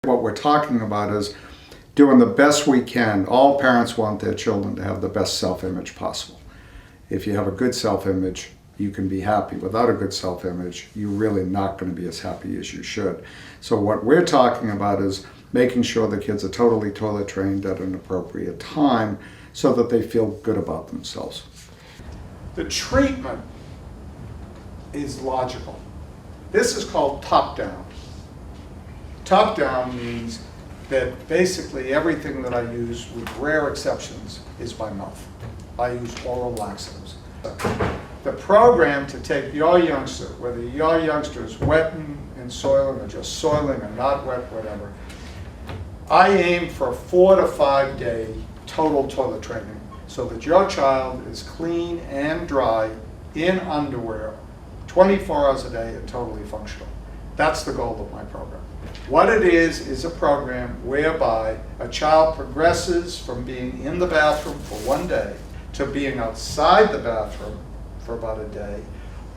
What we're talking about is doing the best we can. All parents want their children to have the best self-image possible. If you have a good self-image, you can be happy. Without a good self-image, you're really not going to be as happy as you should. So what we're talking about is making sure the kids are totally toilet trained at an appropriate time so that they feel good about themselves. The treatment is logical. This is called top-down. Top-down means that basically everything that I use, with rare exceptions, is by mouth. I use oral laxatives. The program to take your youngster, whether your youngster is wetting and soiling or just soiling or not wet, whatever, I aim for a 4 to 5 day total toilet training so that your child is clean and dry in underwear 24 hours a day and totally functional. That's the goal of my program. What it is a program whereby a child progresses from being in the bathroom for 1 day to being outside the bathroom for about a day,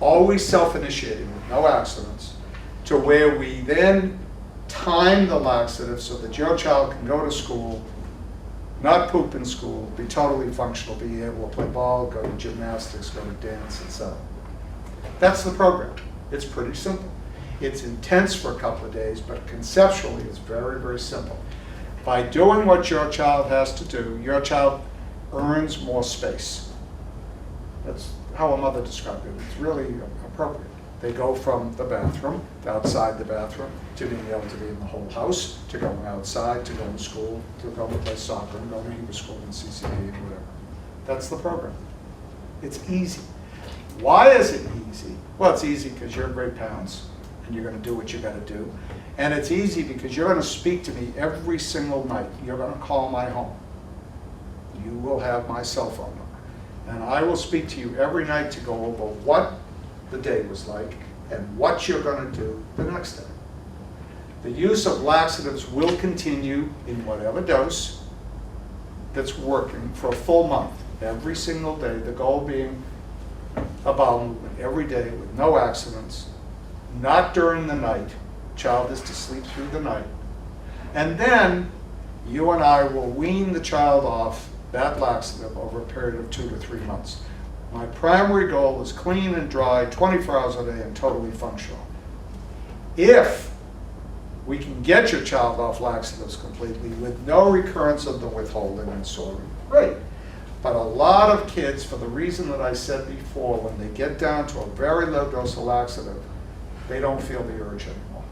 always self-initiating with no accidents, to where we then time the laxative so that your child can go to school, not poop in school, be totally functional, be able to play ball, go to gymnastics, go to dance, etc. That's the program. It's pretty simple. It's intense for a couple of days, but conceptually it's very, very simple. By doing what your child has to do, your child earns more space. That's how a mother described it. It's really appropriate. They go from the bathroom, to outside the bathroom, to being able to be in the whole house, to going outside, to going to school, to going to play soccer, and going to Hebrew school and CCD and whatever. That's the program. It's easy. Why is it easy? Well, it's easy because you're great parents and you're going to do what you got to do. And it's easy because you're going to speak to me every single night. You're going to call my home. You will have my cell phone number. And I will speak to you every night to go over what the day was like and what you're going to do the next day. The use of laxatives will continue in whatever dose that's working for a full month, every single day, the goal being a bowel movement every day with no accidents, not during the night. Child is to sleep through the night. And then you and I will wean the child off that laxative over a period of 2 to 3 months. My primary goal is clean and dry, 24 hours a day, and totally functional. If we can get your child off laxatives completely with no recurrence of the withholding and soiling, great. But a lot of kids, for the reason that I said before, when they get down to a very low dose of laxative, they don't feel the urge anymore.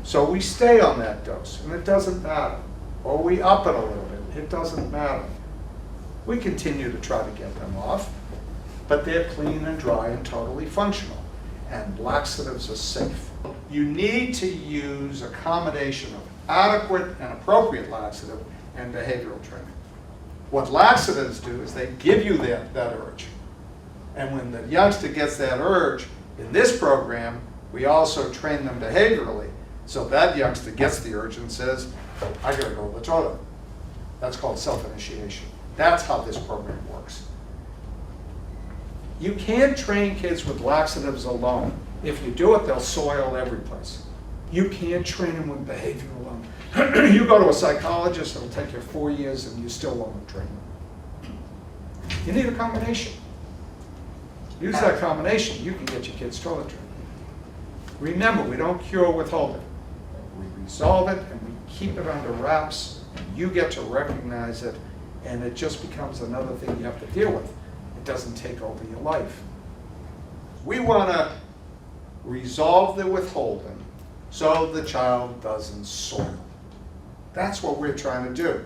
So we stay on that dose, and it doesn't matter. Or we up it a little bit, it doesn't matter. We continue to try to get them off, but they're clean and dry and totally functional. And laxatives are safe. You need to use a combination of adequate and appropriate laxative and behavioral training. What laxatives do is they give you that urge. And when the youngster gets that urge, in this program, we also train them behaviorally. So that youngster gets the urge and says, I gotta go to the toilet. That's called self-initiation. That's how this program works. You can't train kids with laxatives alone. If you do it, they'll soil every place. You can't train them with behavior alone. You go to a psychologist, it'll take you 4 years and you still won't train them. You need a combination. Use that combination, you can get your kids toilet trained. Remember, we don't cure withholding. We resolve it and we keep it under wraps, and you get to recognize it, and it just becomes another thing you have to deal with. It doesn't take over your life. We want to resolve the withholding so the child doesn't soil. That's what we're trying to do.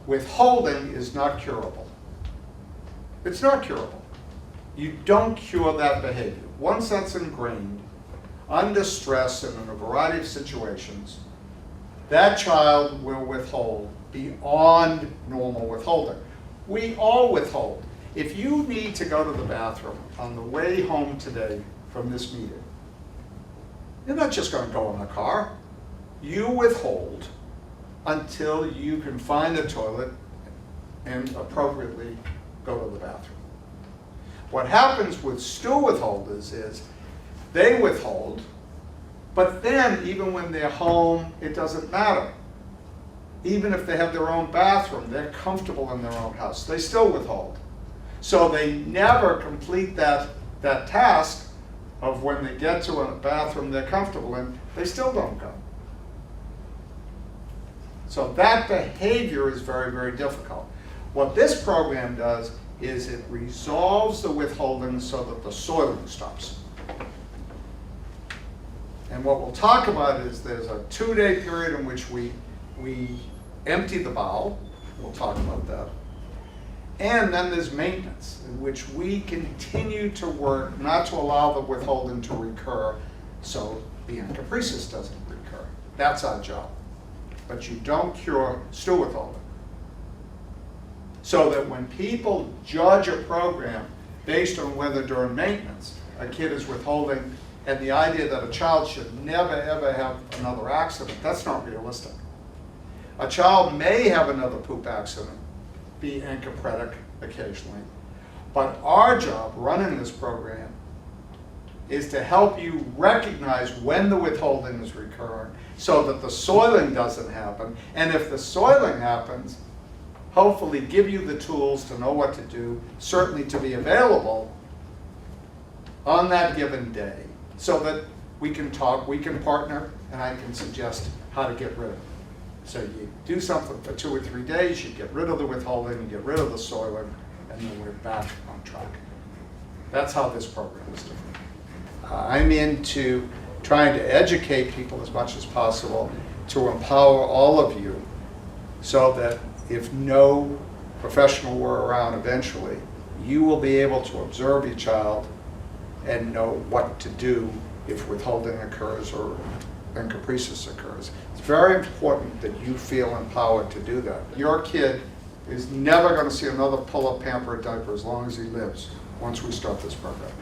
Withholding is not curable. It's not curable. You don't cure that behavior. Once that's ingrained, under stress and in a variety of situations, that child will withhold beyond normal withholding. We all withhold. If you need to go to the bathroom on the way home today from this meeting, you're not just going to go in the car. You withhold until you can find a toilet and appropriately go to the bathroom. What happens with stool withholders is they withhold But then, even when they're home, it doesn't matter. Even if they have their own bathroom, they're comfortable in their own house, they still withhold. So they never complete that task of when they get to a bathroom they're comfortable in, they still don't go. So that behavior is very, very difficult. What this program does is it resolves the withholding so that the soiling stops. And what we'll talk about is there's a 2-day period in which we empty the bowel. We'll talk about that. And then there's maintenance, in which we continue to work not to allow the withholding to recur so the encopresis doesn't recur. That's our job. But you don't cure stool withholding. So that when people judge a program based on whether during maintenance a kid is withholding, and the idea that a child should never ever have another accident, that's not realistic. A child may have another poop accident, be encopretic occasionally, but our job running this program is to help you recognize when the withholding is recurring so that the soiling doesn't happen, and if the soiling happens, hopefully give you the tools to know what to do, certainly to be available on that given day, so that we can talk, we can partner, and I can suggest how to get rid of it. So you do something for 2 or 3 days, you get rid of the withholding, you get rid of the soiling, and then we're back on track. That's how this program is different. I'm into trying to educate people as much as possible to empower all of you so that if no professional were around eventually, you will be able to observe your child and know what to do if withholding occurs or encopresis occurs. It's very important that you feel empowered to do that. Your kid is never going to see another pull-up pamper diaper as long as he lives once we start this program.